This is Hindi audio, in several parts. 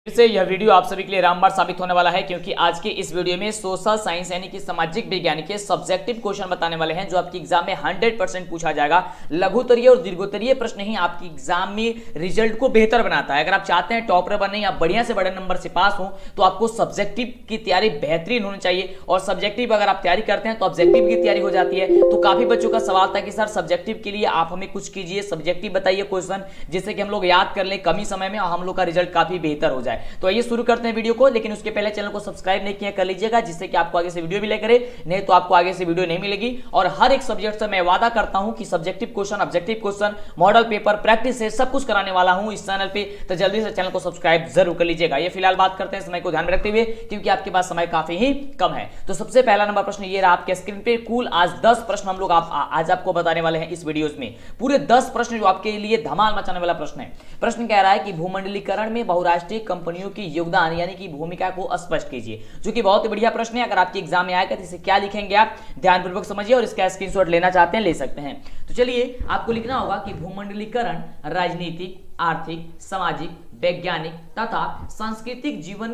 फिर से यह वीडियो आप सभी के लिए रामबाण साबित होने वाला है, क्योंकि आज के इस वीडियो में सोशल साइंस यानी कि सामाजिक विज्ञान के सब्जेक्टिव क्वेश्चन बताने वाले हैं, जो आपकी एग्जाम में 100% पूछा जाएगा। लघुतरीय और दीर्घोत्तरीय प्रश्न ही आपकी एग्जाम में रिजल्ट को बेहतर बनाता है। अगर आप चाहते हैं टॉपर बनने या बढ़िया से बड़े नंबर से पास हो, तो आपको सब्जेक्टिव की तैयारी बेहतरीन होनी चाहिए। और सब्जेक्टिव अगर आप तैयारी करते हैं तो ऑब्जेक्टिव की तैयारी हो जाती है। तो काफी बच्चों का सवाल था कि सर सब्जेक्टिव के लिए आप हमें कुछ कीजिए, सब्जेक्टिव बताइए क्वेश्चन, जिससे कि हम लोग याद कर लें कम ही समय में और हम लोग का रिजल्ट काफी बेहतर हो जाए। तो आइए शुरू करते हैं वीडियो को, लेकिन उसके पहले चैनल को सब्सक्राइब नहीं किया कर लीजिएगा, जिससे कि आपको आगे से वीडियो मिले करे, नहीं तो आपको आगे से वीडियो नहीं मिलेगी। और हर एक सब्जेक्ट से मैं वादा करता हूं कि subjective question, objective question, model paper, practice है, सब कुछ कराने वाला हूं इस चैनल पे। तो जल्दी से चैनल को सब्सक्राइब जरूर कर लीजिएगा। ये फिलहाल बात करते हैं समय को ध्यान में रखते हुए, क्योंकि आपके पास समय काफी ही कम है। तो सबसे पहला नंबर प्रश्न ये रहा आपके स्क्रीन पे। कुल आज 10 प्रश्न हम लोग आज आपको बताने वाले हैं इस वीडियोस में। पूरे 10 प्रश्न जो आपके लिए धमाल मचाने वाला प्रश्न है। प्रश्न कह रहा है कि भूमंडलीकरण में बहुराष्ट्रीय कंपनियों की योगदान यानी कि भूमिका को स्पष्ट कीजिए, जो कि बहुत ही बढ़िया प्रश्न है। अगर आपके एग्जाम में आएगा तो इसे क्या लिखेंगे आप ध्यानपूर्वक समझिए, और इसका स्क्रीनशॉट लेना चाहते हैं ले सकते हैं। तो चलिए आपको लिखना होगा कि भूमंडलीकरण राजनीतिक, आर्थिक, सामाजिक, वैज्ञानिक तथा सांस्कृतिक जीवन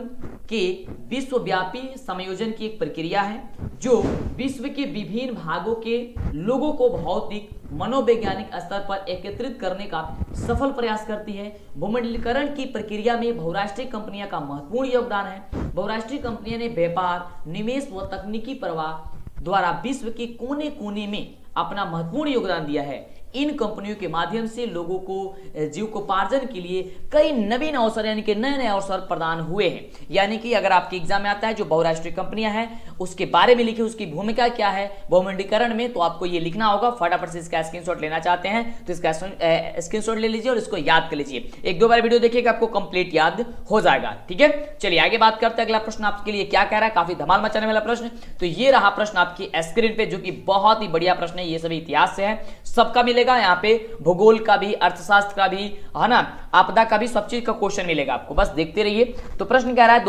के विश्वव्यापी संयोजन की एक प्रक्रिया है, जो विश्व के विभिन्न भागों के लोगों को भौतिक मनोवैज्ञानिक स्तर पर एकत्रित करने का सफल प्रयास करती है। भूमंडलीकरण की प्रक्रिया में बहुराष्ट्रीय कंपनियों का महत्वपूर्ण योगदान है। बहुराष्ट्रीय कंपनियों ने व्यापार, निवेश व तकनीकी प्रवाह द्वारा विश्व के कोने कोने में अपना महत्वपूर्ण योगदान दिया है। इन कंपनियों के माध्यम से लोगों को जीविकोपार्जन के लिए कई नवीन अवसर यानी कि नए नए अवसर प्रदान हुए हैं। यानी कि अगर आपके एग्जाम में आता है जो बहुराष्ट्रीय कंपनियां हैं उसके बारे में लिखिए, उसकी भूमिका क्या है भूमंडलीकरण में, तो आपको ये लिखना होगा। फटाफट से इसका स्क्रीनशॉट लेना चाहते हैं तो इसका स्क्रीनशॉट ले लीजिए और इसको याद कर लीजिए। एक दो बार वीडियो देखिएगा, आपको कंप्लीट याद हो जाएगा। ठीक है, चलिए आगे बात करते हैं। अगला प्रश्न आपके लिए क्या कह रहा है, काफी धमाल मचाने वाला प्रश्न। तो ये रहा प्रश्न आपकी स्क्रीन पे, जो कि बहुत ही बढ़िया प्रश्न है। ये सभी इतिहास से है, सबका मिलेगा यहाँ पे, भूगोल का भी, अर्थशास्त्र का भी, है ना, आपदा का भी, सब चीज का क्वेश्चन मिलेगा आपको, बस देखते रहिए। तो प्रश्न कह रहा है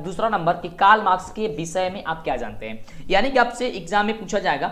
दूसरा नंबर कि कार्ल मार्क्स के विषय में आप क्या जानते हैं। यानी कि आपसे एग्जाम में पूछा जाएगा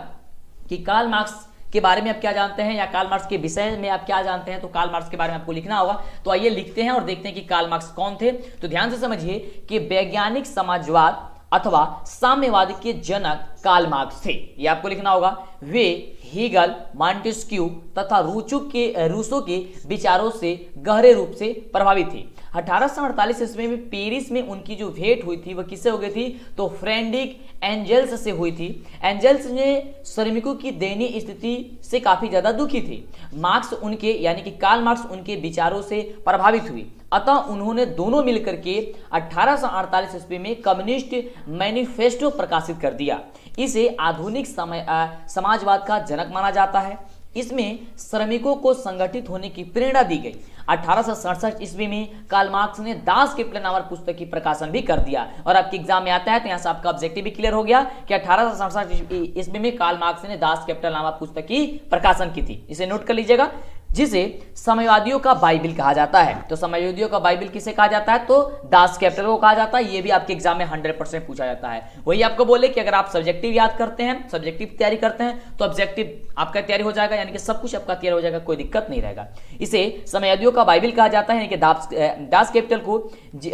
कि कार्ल मार्क्स के बारे में आप क्या जानते हैं, या कार्ल मार्क्स के विषय में आप क्या जानते हैं। तो कार्ल मार्क्स के बारे में आपको लिखना होगा। तो आइए लिखते हैं और देखते हैं कि कार्ल मार्क्स कौन थे। तो ध्यान से समझिए कि वैज्ञानिक समाजवाद अथवा साम्यवाद के जनक कार्ल मार्क्स थे, ये आपको लिखना होगा। वे हीगल, मॉन्टेस्क्यू तथा रूसो के विचारों से गहरे रूप से प्रभावित थे। 1848 ईस्वी में पेरिस में उनकी जो भेंट हुई थी वह किससे हो गई थी, तो फ्रेडरिक एंजेल्स से हुई थी। एंजेल्स ने श्रमिकों की दयनीय स्थिति से काफी ज्यादा दुखी थे। मार्क्स उनके यानी कि कार्ल मार्क्स उनके विचारों से प्रभावित हुई, अतः उन्होंने दोनों मिलकर के 1848 ईस्वी में कम्युनिस्ट मैनिफेस्टो प्रकाशित कर दिया। इसे आधुनिक समाजवाद का जनक माना जाता है। इसमें श्रमिकों को संगठित होने की प्रेरणा दी गई। 1867 ईस्वी में कार्ल मार्क्स ने दास कैपिटल नामक पुस्तक की प्रकाशन भी कर दिया। और आपके एग्जाम में आता है तो यहाँ से आपका ऑब्जेक्टिव भी क्लियर हो गया कि 1867 ईस्वी में कार्ल मार्क्स ने दास कैपिटल नामक पुस्तक की प्रकाशन की थी। इसे नोट कर लीजिएगा, जिसे साम्यवादियों का बाइबिल कहा जाता है। तो साम्यवादियों का बाइबिल किसे कहा जाता है, तो दास कैपिटल को कहा जाता है। ये भी आपके एग्जाम में 100% पूछा जाता है। वही आपको बोले कि अगर आप सब्जेक्टिव याद करते हैं, सब्जेक्टिव तैयारी करते हैं, तो ऑब्जेक्टिव आपका तैयारी हो जाएगा, यानी कि सब कुछ आपका तैयार हो जाएगा, कोई दिक्कत नहीं रहेगा। इसे साम्यवादियों का बाइबिल कहा जाता है, यानी कि दास कैपिटल को।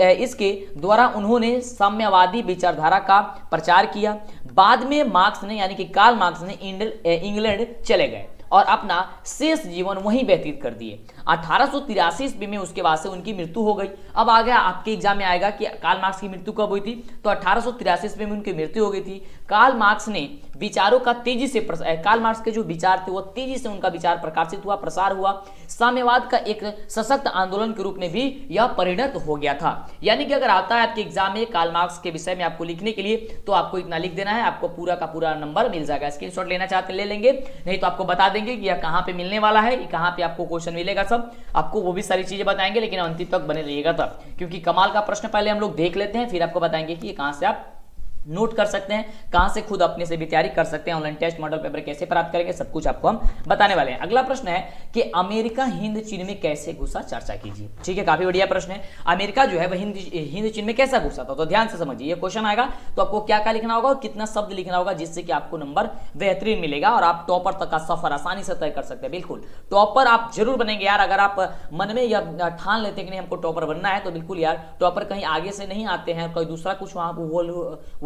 इसके द्वारा उन्होंने साम्यवादी विचारधारा का प्रचार किया। बाद में मार्क्स ने यानी कि कार्ल मार्क्स ने इंग्लैंड चले गए और अपना शेष जीवन वहीं व्यतीत कर दिए। 1883 ईस्वी में उसके बाद से उनकी मृत्यु हो गई। अब आ गया आपके एग्जाम में आएगा कि कार्ल मार्क्स की मृत्यु कब हुई थी, तो 1883 ईस्वी में उनकी मृत्यु हो गई थी। कार्ल मार्क्स ने विचारों का तेजी से कार्ल मार्क्स के जो विचार थे वो तेजी से उनका विचार प्रकाशित हुआ, प्रसार हुआ। साम्यवाद का एक सशक्त आंदोलन के रूप में भी यह परिणत हो गया था। यानी कि अगर आता है आपके एग्जाम में कार्ल मार्क्स के विषय में आपको लिखने के लिए, तो आपको इतना लिख देना है, आपको पूरा का पूरा नंबर मिल जाएगा। स्क्रीनशॉट लेना चाहते ले लेंगे, नहीं तो आपको बता देंगे कि यह कहां पे मिलने वाला है, कहां पे आपको क्वेश्चन मिलेगा, सब आपको वो भी सारी चीजें बताएंगे। लेकिन अंतिम तक बने रहिएगा तब, क्योंकि कमाल का प्रश्न पहले हम लोग देख लेते हैं, फिर आपको बताएंगे कि ये कहां से आप नोट कर सकते हैं, कहां से खुद अपने से भी तैयारी कर सकते हैं, ऑनलाइन टेस्ट मॉडल पेपर कैसे प्राप्त करेंगे, सब कुछ आपको हम बताने वाले हैं। अगला प्रश्न है कि अमेरिका हिंद चीन में कैसे घुसा, चर्चा कीजिए। ठीक है, काफी बढ़िया प्रश्न है। अमेरिका जो है वह हिंद चीन में कैसा घुसा था, तो ध्यान से समझिए। ये क्वेश्चन आएगा तो आपको क्या क्या लिखना होगा और कितना शब्द लिखना होगा, जिससे कि आपको नंबर बेहतरीन मिलेगा और आप टॉपर तक का सफर आसानी से तय कर सकते हैं। बिल्कुल टॉपर आप जरूर बनेंगे यार, अगर आप मन में या ठान लेते हैं कि नहीं हमको टॉपर बनना है, तो बिल्कुल यार टॉपर कहीं आगे से नहीं आते हैं, कोई दूसरा कुछ वहां वो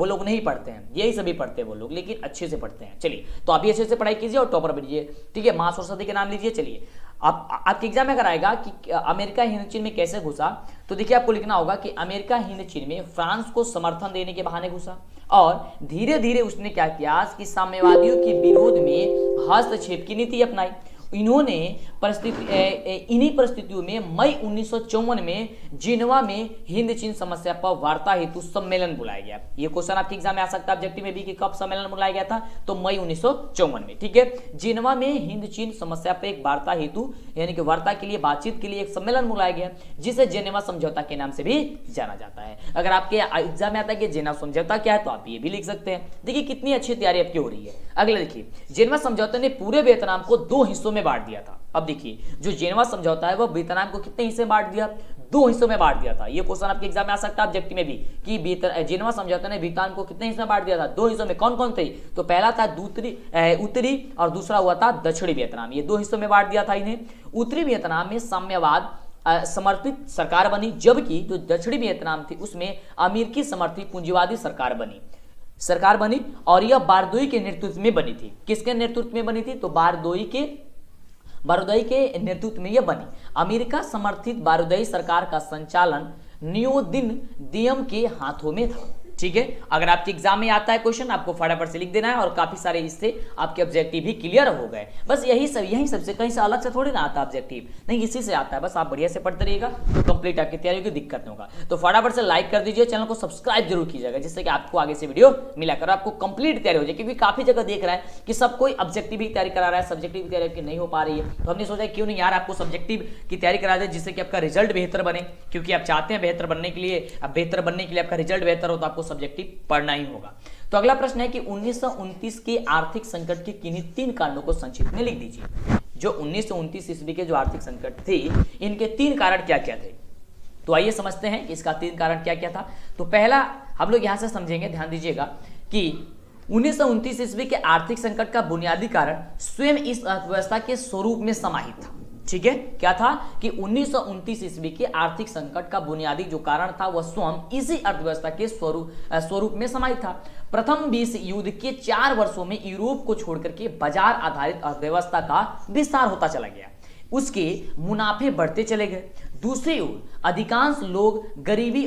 लोग नहीं पढ़ते हैं, यही सभी पढ़ते हैं वो लोग, लेकिन अच्छे से पढ़ते हैं। चलिए, तो आप भी अच्छे से पढ़ाई कीजिए और टॉपर बनिए। ठीक है, मां सरस्वती के नाम लीजिए। चलिए, आपके एग्जाम में अगर आएगा कि अमेरिका हिंद चीन में कैसे घुसा, तो देखिए आपको लिखना होगा कि अमेरिका हिंद चीन में फ्रांस को समर्थन देने के बहाने घुसा और धीरे धीरे उसने क्या किया कि साम्यवादियों के विरोध में हस्तक्षेप की नीति अपनाई। इन्होंने इन्हीं परिस्थितियों में मई 1954 में जिनेवा में हिंद चीन समस्या पर वार्ता हेतु सम्मेलन बुलाया गया। ये क्वेश्चन आपके एग्जाम में आ सकता है ऑब्जेक्टिव में भी कि कब सम्मेलन बुलाया गया था, तो मई 1954 में। ठीक है, जिनेवा में हिंद चीन समस्या पर एक वार्ता हेतु यानी कि वार्ता के लिए, बातचीत के लिए एक सम्मेलन बुलाया गया, जिसे जेनेवा समझौता के नाम से भी जाना जाता है। अगर आपके एग्जाम में आता है कि जेनेवा समझौता क्या है, तो आप ये भी लिख सकते हैं। देखिए कितनी अच्छी तैयारी आपकी हो रही है। अगला देखिए, जेनेवा समझौता ने पूरे वियतनाम को 2 हिस्सों में बांट दिया था। अब देखिए, जो जेनेवा समझौता है वो वियतनाम को कितने हिस्से में बांट दिया, 2 हिस्सों में बांट दिया था। ये क्वेश्चन आपके एग्जाम में आ सकता है ऑब्जेक्टिव में भी कि जेनेवा समझौता ने वियतनाम को कितने हिस्से में बांट दिया था, 2 हिस्सों में। कौन कौन थे, तो पहला था उत्तरी और दूसरा हुआ था दक्षिणी वियतनाम। ये 2 हिस्सों में बांट दिया था इन्हें। उत्तरी वियतनाम में साम्यवाद समर्थित सरकार बनी, जबकि जो दक्षिणी वियतनाम थी उसमें अमेरिकी समर्थित पूंजीवादी सरकार बनी और यह बारदोई के नेतृत्व में बनी थी। किसके नेतृत्व में बनी थी, तो बारदोई के नेतृत्व में यह बनी। अमेरिका समर्थित बारदोई सरकार का संचालन नियोदिन दियम के हाथों में था। ठीक है, अगर आपके एग्जाम में आता है क्वेश्चन, आपको फटाफट से लिख देना है और काफी सारे इससे आपके ऑब्जेक्टिव भी क्लियर हो गए। बस यही सबसे कहीं से अलग से थोड़ी ना आता ऑब्जेक्टिव, नहीं इसी से आता है। बस आप बढ़िया से पढ़ते रहिएगा तो कंप्लीट आपकी तैयारी की दिक्कत नहीं होगा। तो फटाफट से लाइक कर दीजिए, चैनल को सब्सक्राइब जरूर कीजिएगा, जिससे कि आपको आगे से वीडियो मिला कर आपको कंप्लीट तैयारी हो जाए। क्योंकि काफी जगह देख रहा है कि सब कोई ऑब्जेक्टिव की तैयारी करा रहा है, सब्जेक्टिव की तैयारी नहीं हो पा रही है, तो हमने सोचा क्यों नहीं यार आपको सब्जेक्टिव की तैयारी करा दे, जिससे कि आपका रिजल्ट बेहतर बने। क्योंकि आप चाहते हैं बेहतर बनने के लिए, आपका रिजल्ट बेहतर हो, तो आपको सब्जेक्टिव पढ़ना ही होगा। तो अगला प्रश्न है कि 1929 के आर्थिक संकट के किन्हीं 3 कारणों को संक्षिप्त में लिख दीजिए। जो 1929 ईस्वी के जो आर्थिक संकट थे, इनके 3 कारण क्या क्या थे। तो आइए समझते हैं कि इसका 3 कारण क्या क्या था। तो पहला हम लोग यहां से समझेंगे, ध्यान दीजिएगा कि 1929 ईस्वी के आर्थिक संकट का बुनियादी कारण स्वयं इस अर्थव्यवस्था के स्वरूप में समाहित था। ठीक है, क्या था कि 1929 ईस्वी के आर्थिक संकट का बुनियादी जो कारण था वह स्वयं इसी अर्थव्यवस्था के स्वरूप में समाहित था। प्रथम विश्व युद्ध के 4 वर्षों में यूरोप को छोड़कर के बाजार आधारित अर्थव्यवस्था का विस्तार होता चला गया, उसके मुनाफे बढ़ते चले गए। दूसरी ओर अधिकांश लोग गरीबी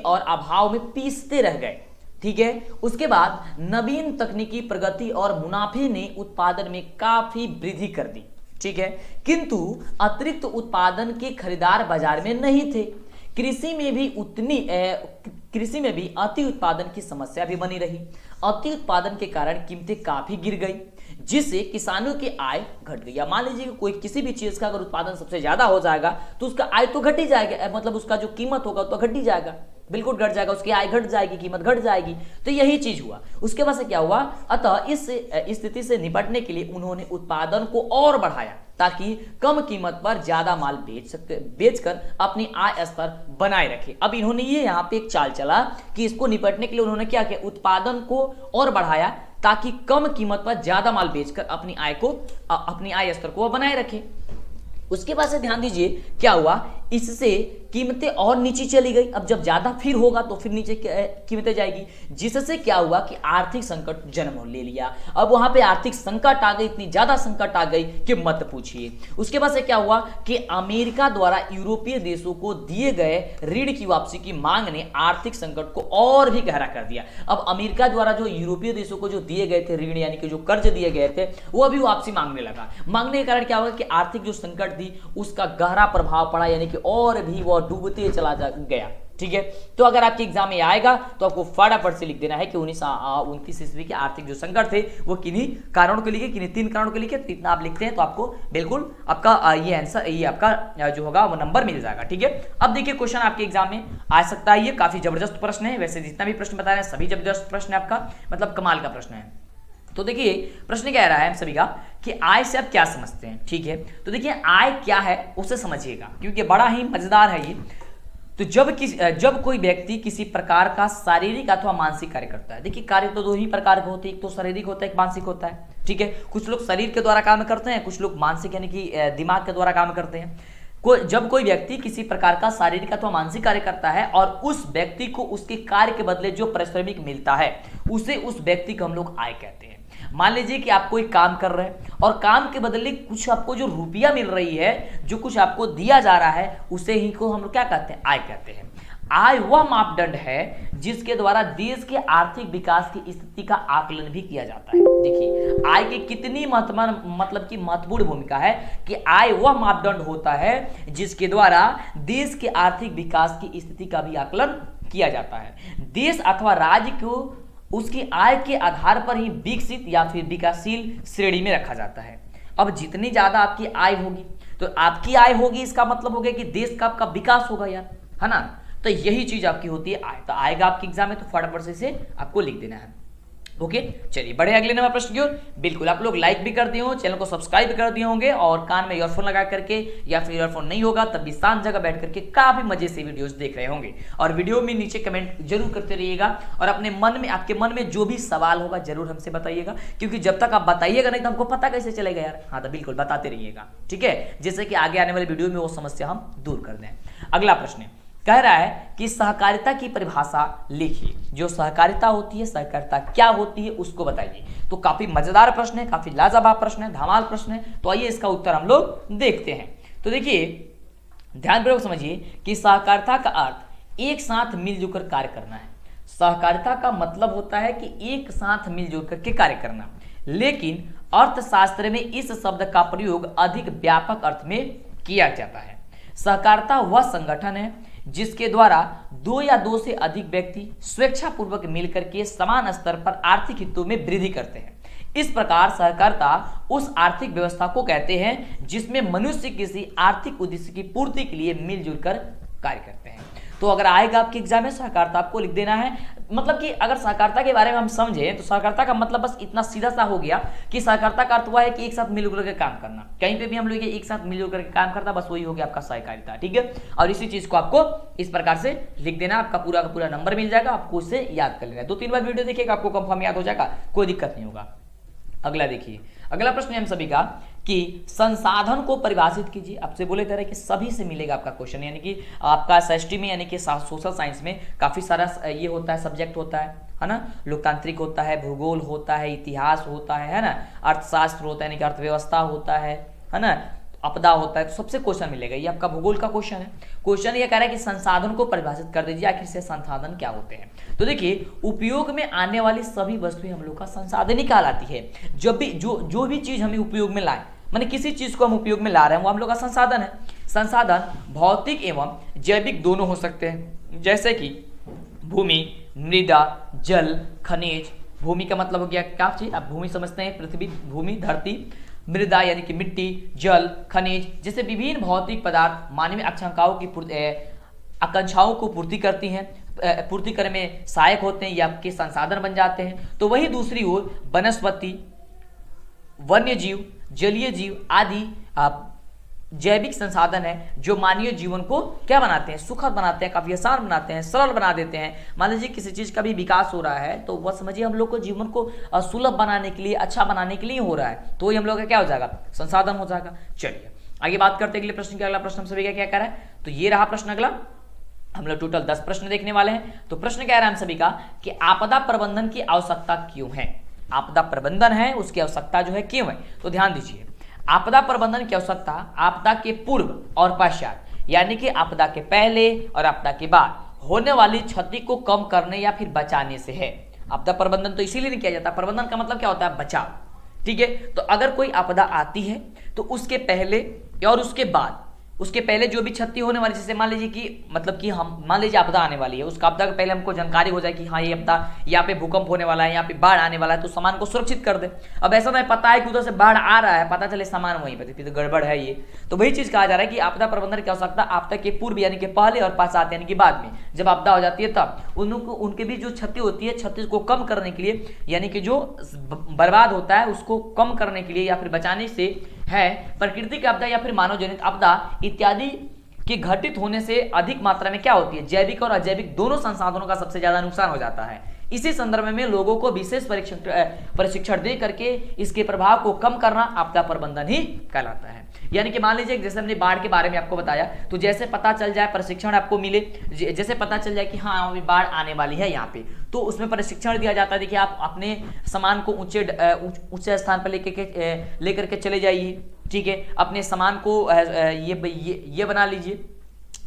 और अभाव में पीसते रह गए। ठीक है, उसके बाद नवीन तकनीकी प्रगति और मुनाफे ने उत्पादन में काफी वृद्धि कर दी। ठीक है, किंतु अतिरिक्त उत्पादन के खरीदार बाजार में नहीं थे। कृषि में भी अति उत्पादन की समस्या भी बनी रही। अति उत्पादन के कारण कीमतें काफी गिर गई, जिससे किसानों की आय घट गई। मान लीजिए कोई किसी भी चीज का अगर उत्पादन सबसे ज्यादा हो जाएगा तो उसका आय तो घट ही जाएगा, मतलब उसका जो कीमत होगा तो घट ही जाएगा, बिल्कुल घट जाएगा, उसकी आय घट जाएगी, कीमत घट जाएगी। तो यही चीज हुआ। उसके बाद से क्या हुआ, अतः इस स्थिति से निपटने के लिए उन्होंने उत्पादन को और बढ़ाया ताकि कम कीमत पर ज्यादा माल बेचकर अपनी आय स्तर बनाए रखे। अब इन्होंने ये यहाँ पे एक चाल चला कि इसको निपटने के लिए उन्होंने क्या किया, उत्पादन को और बढ़ाया ताकि कम कीमत पर ज्यादा माल बेचकर अपनी आय स्तर को बनाए रखे। उसके बाद से ध्यान दीजिए क्या हुआ, इससे कीमतें और नीचे चली गई। अब जब ज्यादा फिर होगा तो फिर नीचे कीमतें जाएगी, जिससे क्या हुआ कि आर्थिक संकट जन्म ले लिया। अब वहां पे आर्थिक संकट आ गई, इतनी ज्यादा संकट आ गई कि मत पूछिए। उसके बाद से क्या हुआ कि अमेरिका द्वारा यूरोपीय देशों को दिए गए ऋण की वापसी की मांग ने आर्थिक संकट को और भी गहरा कर दिया। अब अमेरिका द्वारा जो यूरोपीय देशों को जो दिए गए थे ऋण, यानी कि जो कर्ज दिए गए थे, वो अभी वापसी मांगने लगा। मांगने के कारण क्या होगा कि आर्थिक जो संकट थी उसका गहरा प्रभाव पड़ा, यानी कि और भी वो डूबते चला गया। ठीक है। तो अगर आपके एग्जाम में आएगा तो आपको फटाफट से लिख देना है कि 1929 ईस्वी के आर्थिक जो संकट थे वो किन्हीं कारणों के लिए, किन्हीं 3 कारणों के लिए, तो इतना आप लिखते हैं तो आपको बिल्कुल आपका ये आंसर, ये आपका जो होगा वो नंबर मिल जाएगा, ठीक है। अब देखिए क्वेश्चन आपके एग्जाम में आ सकता है, ये काफी जबरदस्त प्रश्न है, वैसे जितना भी प्रश्न बता रहे हैं सभी जबरदस्त प्रश्न है, आपका मतलब कमाल का प्रश्न है। तो देखिए प्रश्न क्या रहा है हम सभी का कि आय से आप क्या समझते हैं, ठीक है। तो देखिए आय क्या है उसे समझिएगा, क्योंकि बड़ा ही मजेदार है ये। तो जब कोई व्यक्ति किसी प्रकार का शारीरिक अथवा मानसिक कार्य करता है, देखिए कार्य तो 2 ही प्रकार के होते हैं, एक तो शारीरिक होता है, एक मानसिक होता है, ठीक है। कुछ लोग शरीर के द्वारा काम करते हैं, कुछ लोग मानसिक यानी कि दिमाग के द्वारा काम करते हैं। जब कोई व्यक्ति किसी प्रकार का शारीरिक अथवा मानसिक कार्य करता है और उस व्यक्ति को उसके कार्य के बदले जो पारिश्रमिक मिलता है उसे उस व्यक्ति को हम लोग आय कहते हैं। मान लीजिए कि आप कोई काम कर रहे हैं और काम के बदले कुछ आपको जो रुपया मिल रही है, जो कुछ आपको दिया जा रहा है, उसे ही को हम लोग क्या कहते हैं, आय कहते हैं। आय वह मापदंड है जिसके द्वारा देश के आर्थिक विकास की स्थिति का आकलन भी किया जाता है। देखिए आय की कितनी महत्वपूर्ण भूमिका है कि आय वह मापदंड होता है जिसके द्वारा देश के आर्थिक विकास की स्थिति का भी आकलन किया जाता है। देश अथवा राज्य को उसकी आय के आधार पर ही विकसित या फिर विकासशील श्रेणी में रखा जाता है। अब जितनी ज्यादा आपकी आय होगी तो आपकी आय होगी, इसका मतलब हो गया कि देश का आपका विकास होगा यार, है ना। तो यही चीज आपकी होती है आय। तो आएगा आपके एग्जाम में तो फटाफट से इसे आपको लिख देना है, ओके। चलिए बढ़े अगले नंबर प्रश्न की ओर। बिल्कुल आप लोग लाइक भी कर दिए हो, चैनल को सब्सक्राइब भी कर दिए होंगे और कान में ईयरफोन लगा करके या फिर ईयरफोन नहीं होगा तब भी शांत जगह बैठ करके काफी मजे से वीडियोस देख रहे होंगे। और वीडियो में नीचे कमेंट जरूर करते रहिएगा और अपने मन में, आपके मन में जो भी सवाल होगा जरूर हमसे बताइएगा, क्योंकि जब तक आप बताइएगा नहीं तो हमको पता कैसे चलेगा यार। हाँ तो बिल्कुल बताते रहिएगा, ठीक है, जिससे कि आगे आने वाले वीडियो में वो समस्या हम दूर कर दें। अगला प्रश्न कह रहा है कि सहकारिता की परिभाषा लिखिए। जो सहकारिता होती है, सहकारिता क्या होती है उसको बताइए। तो काफी मजेदार प्रश्न है, काफी लाजवाब प्रश्न है, धमाल प्रश्न है। तो आइए इसका उत्तर हम लोग देखते हैं। तो देखिए ध्यानपूर्वक समझिए कि सहकारिता का अर्थ एक साथ मिलजुल कर कार्य करना है। सहकारिता का मतलब होता है कि एक साथ मिलजुल करके कार्य करना, लेकिन अर्थशास्त्र में इस शब्द का प्रयोग अधिक व्यापक अर्थ में किया जाता है। सहकारिता वह संगठन है जिसके द्वारा 2 या 2 से अधिक व्यक्ति स्वेच्छापूर्वक मिलकर के समान स्तर पर आर्थिक हितों में वृद्धि करते हैं। इस प्रकार सहकारिता उस आर्थिक व्यवस्था को कहते हैं जिसमें मनुष्य किसी आर्थिक उद्देश्य की पूर्ति के लिए मिलजुल कर कार्य करते हैं। तो अगर आएगा आपके एग्जाम में सहकारिता आपको लिख देना है। मतलब कि अगर सहकारिता के बारे में हम समझें तो सहकारिता का मतलब बस इतना सीधा सा हो गया कि सहकारिता का अर्थ हुआ है कि एक साथ मिलजुल करके काम करना। कहीं पे भी हम लोग एक साथ मिलजुल करके काम करता, बस वही हो गया आपका सहकारिता, ठीक है। और इसी चीज को आपको इस प्रकार से लिख देना, आपका पूरा का पूरा नंबर मिल जाएगा, आपको उससे याद कर लेना है। 2-3 बार वीडियो देखिएगा, आपको कंफर्म याद हो जाएगा, कोई दिक्कत नहीं होगा। अगला देखिए, अगला प्रश्न है हम सभी का कि संसाधन को परिभाषित कीजिए। आपसे बोले जा रहे कि सभी से मिलेगा आपका क्वेश्चन, यानी कि आपका एसएसटी में यानी कि सोशल साइंस में काफी सारा ये होता है, सब्जेक्ट होता है ना। लोकतांत्रिक होता है, भूगोल होता है, इतिहास होता है ना, अर्थशास्त्र होता है यानी कि अर्थव्यवस्था होता है ना, आपदा होता है। तो सबसे क्वेश्चन मिलेगा। ये आपका भूगोल का क्वेश्चन है। क्वेश्चन ये कह रहा है कि संसाधन को परिभाषित कर दीजिए, आखिर से संसाधन क्या होते हैं। तो देखिए उपयोग में आने वाली सभी वस्तुएं हम लोग का संसाधन ही कहलाती है। जब भी जो भी चीज हमें उपयोग में लाए, माने किसी चीज को हम उपयोग में ला रहे हैं वो हम लोग का संसाधन है। संसाधन भौतिक एवं जैविक दोनों हो सकते हैं, जैसे कि भूमि, मृदा, जल, खनिज। भूमि का मतलब हो गया क्या चीज, आप भूमि समझते हैं, पृथ्वी, भूमि, धरती। मृदा यानी कि मिट्टी, जल, खनिज, जैसे विभिन्न भौतिक पदार्थ मानवीय आकांक्षाओं को पूर्ति करती हैं, पूर्ति करने में सहायक होते हैं, ये आपके संसाधन बन जाते हैं। तो वही दूसरी ओर वनस्पति, वन्य जीव, जलीय जीव आदि जैविक संसाधन है जो मानवीय जीवन को क्या बनाते हैं, सुखद बनाते हैं, काफी आसान बनाते हैं, सरल बना देते हैं। मान लीजिए किसी चीज का भी विकास हो रहा है तो वह समझिए हम लोग को जीवन को सुलभ बनाने के लिए, अच्छा बनाने के लिए हो रहा है, तो ये हम लोग का क्या हो जाएगा, संसाधन हो जाएगा। चलिए आगे बात करते हैं अगले प्रश्न की। अगला प्रश्न हम सभी का क्या कह रहा है, तो ये रहा प्रश्न अगला। हम लोग टोटल 10 प्रश्न देखने वाले हैं। तो प्रश्न कह रहा है हम सभी का कि आपदा प्रबंधन की आवश्यकता क्यों है। आपदा प्रबंधन है उसकी आवश्यकता जो है क्यों है। तो ध्यान दीजिए, आपदा प्रबंधन की आवश्यकता आपदा के पूर्व और पश्चात, यानी कि आपदा के पहले और आपदा के बाद होने वाली क्षति को कम करने या फिर बचाने से है। आपदा प्रबंधन तो इसीलिए नहीं किया जाता, प्रबंधन का मतलब क्या होता है, बचाव, ठीक है। तो अगर कोई आपदा आती है तो उसके पहले और उसके बाद उसके पहले जो भी क्षति होने वाली, जैसे मान लीजिए कि मतलब कि हम मान लीजिए आपदा आने वाली है, उस आपदा के पहले हमको जानकारी हो जाए कि हाँ ये आपदा, यहाँ पे भूकंप होने वाला है, यहाँ पे बाढ़ आने वाला है, तो सामान को सुरक्षित कर दे। अब ऐसा नहीं पता है कि उधर से बाढ़ आ रहा है, पता चले सामान वहीं पे, फिर तो गड़बड़ है ये। तो वही चीज कहा जा रहा है कि आपदा प्रबंधन क्या हो सकता है, आपदा के पूर्व यानी कि पहले और पश्चात यानी कि बाद में, जब आपदा हो जाती है तब उनके भी जो क्षति होती है, क्षति को कम करने के लिए यानी कि जो बर्बाद होता है उसको कम करने के लिए या फिर बचाने से है, प्राकृतिक आपदा या फिर मानव जनित आपदा इत्यादि के घटित होने से अधिक मात्रा में क्या होती है, जैविक और अजैविक दोनों संसाधनों का सबसे ज्यादा नुकसान हो जाता है। इसी संदर्भ में लोगों को विशेष प्रशिक्षण दे करके इसके प्रभाव को कम करना आपदा प्रबंधन ही कहलाता है। यानी कि मान लीजिए जैसे हमने बाढ़ के बारे में आपको बताया, तो जैसे पता चल जाए, प्रशिक्षण आपको मिले, जैसे पता चल जाए कि हाँ अभी बाढ़ आने वाली है यहाँ पे, तो उसमें प्रशिक्षण दिया जाता है। देखिए आप अपने सामान को ऊंचे स्थान पर लेकर के चले जाइए, ठीक है, अपने सामान को ये बना लीजिए,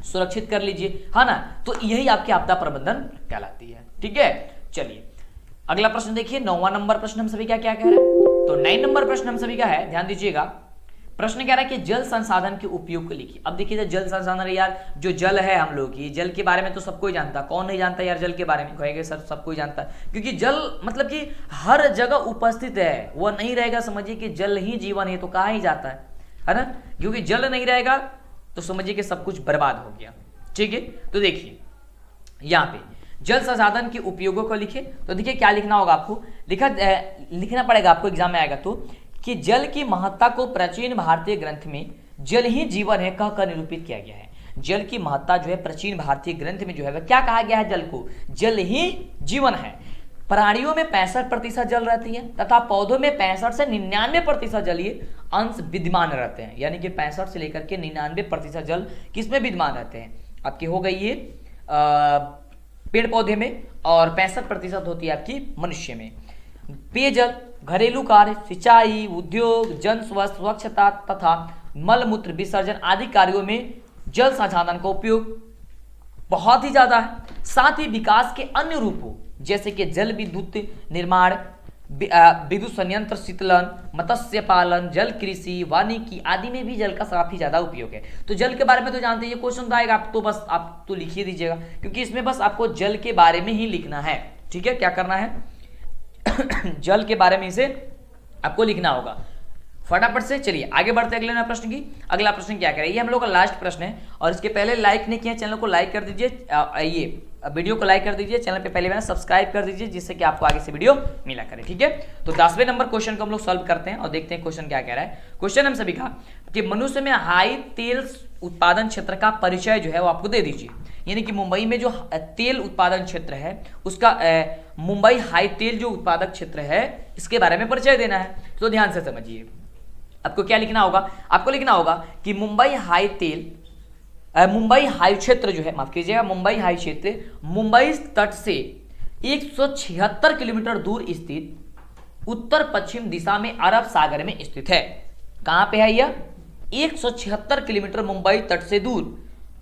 सुरक्षित कर लीजिए, है ना। तो यही आपकी आपदा प्रबंधन कहलाती है, ठीक है। चलिए अगला प्रश्न देखिए, 9वां नंबर प्रश्न हम सभी का क्या कह रहा है, तो 9 नंबर प्रश्न हम सभी का है, ध्यान दीजिएगा। प्रश्न कह रहा है कि जल संसाधन के उपयोग को लिखिए। अब देखिए जल संसाधन यार, जो जल है हम लोग की, जल के बारे में तो सब कोई जानता, कौन नहीं जानता यार जल के बारे में, कहेंगे सर सब कोई जानता, क्योंकि जल मतलब कि हर जगह उपस्थित है, वो नहीं रहेगा समझिए कि जल ही जीवन है तो कहाँ ही जाता है ना, क्योंकि जल नहीं रहेगा तो समझिए कि सब कुछ बर्बाद हो गया, ठीक है। तो देखिए यहाँ पे जल संसाधन के उपयोगों को लिखे, तो देखिए क्या लिखना होगा आपको, लिखना पड़ेगा आपको, एग्जाम में आएगा तो, कि जल की महत्ता को प्राचीन भारतीय ग्रंथ में जल ही जीवन है कहकर निरूपित किया गया है। जल की महत्ता जो है प्राचीन भारतीय ग्रंथ में जो है क्या कहा गया है, जल को जल ही जीवन है। प्राणियों में 65% जल रहती है तथा पौधों में 65 से 99% जलीय अंश विद्यमान रहते हैं, यानी कि 65 से लेकर के 99% जल किसमें विद्यमान रहते हैं, आपकी हो गई ये पेड़ पौधे में, और 65% होती है आपकी मनुष्य में। पेयजल, घरेलू कार्य, सिंचाई, उद्योग, जन स्वास्थ्य, स्वच्छता तथा मल मूत्र विसर्जन आदि कार्यों में जल संसाधन का उपयोग बहुत ही ज्यादा है। साथ ही विकास के अन्य रूपों जैसे कि जल विद्युत निर्माण, विद्युत संयंत्र, शीतलन, मत्स्य पालन, जल कृषि, वानिकी आदि में भी जल का काफी ज्यादा उपयोग है। तो जल के बारे में तो जानते हैं, ये क्वेश्चन आएगा आप तो बस आप तो लिख ही दीजिएगा, क्योंकि इसमें बस आपको जल के बारे में ही लिखना है, ठीक है। क्या करना है जल के बारे में इसे आपको लिखना होगा फटाफट से। चलिए आगे बढ़ते हैं अगले प्रश्न की। अगला प्रश्न क्या करें, ये हम लोग का लास्ट प्रश्न है, और इसके पहले लाइक नहीं किया चैनल को लाइक कर दीजिए, ये वीडियो को लाइक कर दीजिए, चैनल पे पहले मैंने सब्सक्राइब कर दीजिए, जिससे कि आपको आगे से वीडियो मिला करे, ठीक है। तो 10वें नंबर क्वेश्चन को हम लोग सॉल्व करते हैं और देखते हैं क्वेश्चन क्या कह रहा है। क्वेश्चन हम सभी का कि मनुष्य में हाई तेल उत्पादन क्षेत्र का परिचय जो है वो आपको दे दीजिए। यानी कि मुंबई में जो तेल उत्पादन क्षेत्र है उसका मुंबई हाई तेल जो उत्पादक क्षेत्र है इसके बारे में परिचय देना है। तो ध्यान से समझिए, आपको क्या लिखना होगा, आपको लिखना होगा कि मुंबई हाई क्षेत्र जो है, माफ कीजिएगा, मुंबई हाई क्षेत्र मुंबई तट से 176 किलोमीटर दूर स्थित उत्तर पश्चिम दिशा में अरब सागर में स्थित है। कहां पे है यह, 176 किलोमीटर मुंबई तट से दूर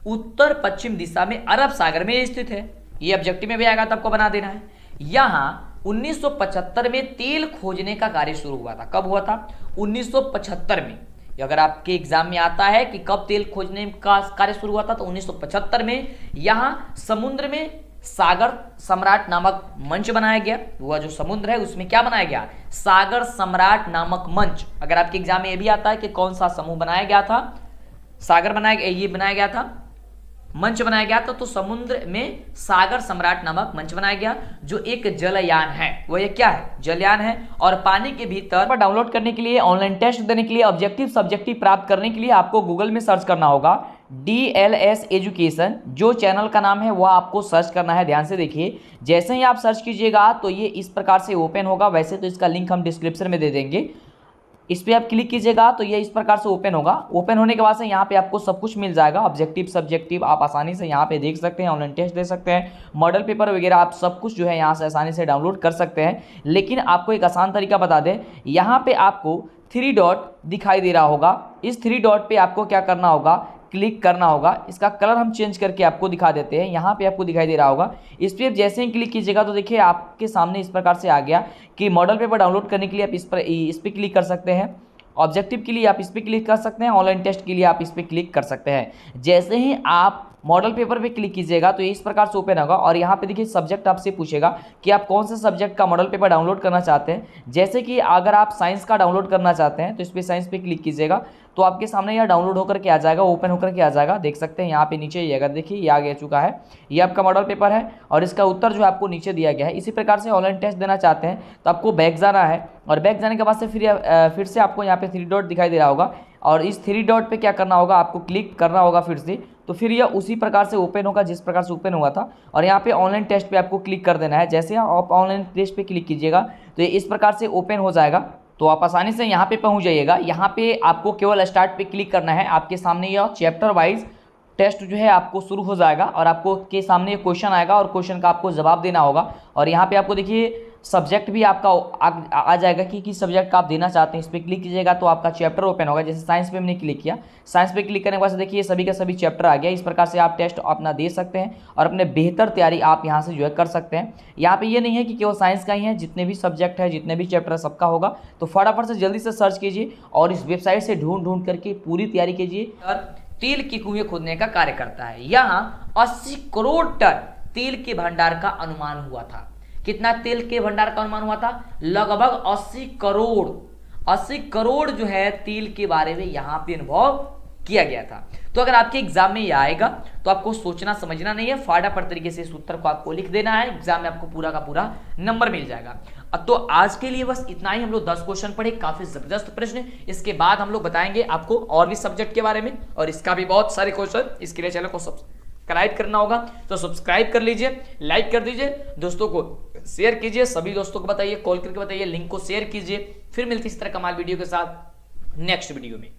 उत्तर पश्चिम दिशा में अरब सागर में स्थित है। ये ऑब्जेक्टिव में भी आएगा तो आपको बना देना है। यहां 1975 में तेल खोजने का कार्य शुरू हुआ था। कब हुआ था, 1975 में। अगर आपके एग्जाम में आता है कि कब तेल खोजने का कार्य शुरू हुआ था, तो 1975 में यहां समुद्र में सागर सम्राट नामक मंच बनाया गया। वह जो समुद्र है उसमें क्या बनाया गया, सागर सम्राट नामक मंच। अगर आपके एग्जाम में यह भी आता है कि कौन सा समूह बनाया गया था, सागर बनाया गया था, मंच बनाया गया था, तो समुद्र में सागर सम्राट नामक मंच बनाया गया, जो एक जलयान है। वो ये क्या है, जलयान है। और पानी के भीतर डाउनलोड करने के लिए, ऑनलाइन टेस्ट देने के लिए, ऑब्जेक्टिव सब्जेक्टिव प्राप्त करने के लिए आपको गूगल में सर्च करना होगा DLS एजुकेशन। जो चैनल का नाम है वह आपको सर्च करना है। ध्यान से देखिए, जैसे ही आप सर्च कीजिएगा तो ये इस प्रकार से ओपन होगा। वैसे तो इसका लिंक हम डिस्क्रिप्शन में दे देंगे, इस पर आप क्लिक कीजिएगा तो ये इस प्रकार से ओपन होगा। ओपन होने के बाद से यहाँ पे आपको सब कुछ मिल जाएगा, ऑब्जेक्टिव सब्जेक्टिव आप आसानी से यहाँ पे देख सकते हैं, ऑनलाइन टेस्ट दे सकते हैं, मॉडल पेपर वगैरह आप सब कुछ जो है यहाँ से आसानी से डाउनलोड कर सकते हैं। लेकिन आपको एक आसान तरीका बता दें, यहाँ पे आपको 3 डॉट दिखाई दे रहा होगा। इस 3 डॉट पे आपको क्या करना होगा, क्लिक करना होगा। इसका कलर हम चेंज करके आपको दिखा देते हैं। यहाँ पे आपको दिखाई दे रहा होगा, इस पर जैसे ही क्लिक कीजिएगा तो देखिए आपके सामने इस प्रकार से आ गया कि मॉडल पेपर डाउनलोड करने के लिए आप इस पर क्लिक कर सकते हैं। ऑब्जेक्टिव के लिए आप इस पर क्लिक कर सकते हैं, ऑनलाइन टेस्ट के लिए आप इस पर क्लिक कर सकते हैं। जैसे ही आप मॉडल पेपर पे क्लिक कीजिएगा तो इस प्रकार से ओपन होगा और यहाँ पे देखिए सब्जेक्ट आपसे पूछेगा कि आप कौन से सब्जेक्ट का मॉडल पेपर डाउनलोड करना चाहते हैं। जैसे कि अगर आप साइंस का डाउनलोड करना चाहते हैं तो इस पर साइंस पे क्लिक कीजिएगा तो आपके सामने यह डाउनलोड होकर के आ जाएगा, ओपन होकर के आ जाएगा। देख सकते हैं यहाँ पे नीचे ये अगर देखिए ये आ गया चुका है, ये आपका मॉडल पेपर है और इसका उत्तर जो आपको नीचे दिया गया है। इसी प्रकार से ऑनलाइन टेस्ट देना चाहते हैं तो आपको बैक जाना है और बैक जाने के बाद से फिर से आपको यहाँ पे 3 डॉट दिखाई दे रहा होगा और इस 3 डॉट पे क्या करना होगा, आपको क्लिक करना होगा फिर से, तो फिर यह उसी प्रकार से ओपन होगा जिस प्रकार से ओपन हुआ था और यहाँ पे ऑनलाइन टेस्ट पे आपको क्लिक कर देना है। जैसे आप ऑनलाइन टेस्ट पे क्लिक कीजिएगा तो ये इस प्रकार से ओपन हो जाएगा, तो आप आसानी से यहाँ पे पहुँच जाइएगा। यहाँ पे आपको केवल स्टार्ट पे क्लिक करना है, आपके सामने यह चैप्टर वाइज टेस्ट जो है आपको शुरू हो जाएगा और आपको के सामने क्वेश्चन आएगा और क्वेश्चन का आपको जवाब देना होगा। और यहाँ पे आपको देखिए सब्जेक्ट भी आपका आ जाएगा कि किस सब्जेक्ट का आप देना चाहते हैं। इस पर क्लिक कीजिएगा तो आपका चैप्टर ओपन होगा। जैसे साइंस पे हमने क्लिक किया, साइंस पे क्लिक करने के बाद देखिए सभी का सभी चैप्टर आ गया। इस प्रकार से आप टेस्ट अपना दे सकते हैं और अपने बेहतर तैयारी आप यहाँ से जो है कर सकते हैं। यहाँ पे ये नहीं है कि केवल साइंस का ही है, जितने भी सब्जेक्ट है, जितने भी चैप्टर है, सबका होगा। तो फटाफट से जल्दी से सर्च कीजिए और इस वेबसाइट से ढूंढ करके पूरी तैयारी कीजिए। और तेल की कुएं खोदने का कार्य करता है। यहाँ 80 करोड़ टन तेल के भंडार का अनुमान हुआ था। कितना तेल के भंडार का अनुमान हुआ था? लगभग 80 करोड़ जो है तेल के बारे में यहाँ पे अनुभव किया गया था। तो अगर आपके एग्जाम में ये आएगा तो आपको सोचना समझना नहीं है, फटाफट तरीके से इस उत्तर को आपको लिख देना है, एग्जाम में आपको पूरा का पूरा नंबर मिल जाएगा। तो आज के लिए बस इतना ही। हम लोग 10 क्वेश्चन पढ़े, काफी जबरदस्त प्रश्न। इसके बाद हम लोग बताएंगे आपको और भी सब्जेक्ट के बारे में और इसका भी बहुत सारे क्वेश्चन। इसके लिए चैनल को सब्सक्राइब करना होगा तो सब्सक्राइब कर लीजिए, लाइक कर दीजिए, दोस्तों को शेयर कीजिए, सभी दोस्तों को बताइए, कॉल करके बताइए, लिंक को शेयर कीजिए। फिर मिलती इस तरह कमाल वीडियो के साथ नेक्स्ट वीडियो में।